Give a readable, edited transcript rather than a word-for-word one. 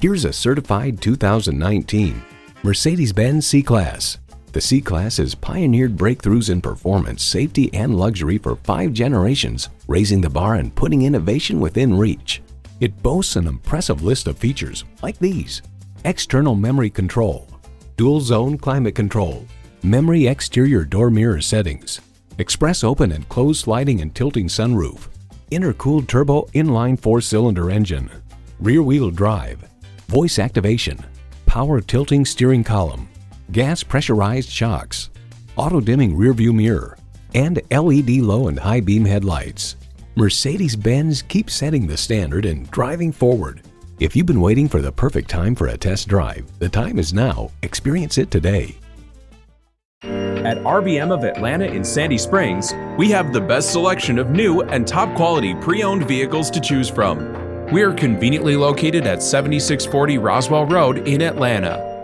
Here's a certified 2019 Mercedes-Benz C-Class. The C-Class has pioneered breakthroughs in performance, safety, and luxury for 5 generations, raising the bar and putting innovation within reach. It boasts an impressive list of features like these: external memory control, dual-zone climate control, memory exterior door mirror settings, express open and closed sliding and tilting sunroof, intercooled turbo inline 4-cylinder engine, rear-wheel drive, voice activation, power tilting steering column, gas pressurized shocks, auto-dimming rearview mirror, and LED low and high beam headlights. Mercedes-Benz keeps setting the standard and driving forward. If you've been waiting for the perfect time for a test drive, the time is now. Experience it today. At RBM of Atlanta in Sandy Springs, we have the best selection of new and top quality pre-owned vehicles to choose from. We are conveniently located at 7640 Roswell Road in Atlanta.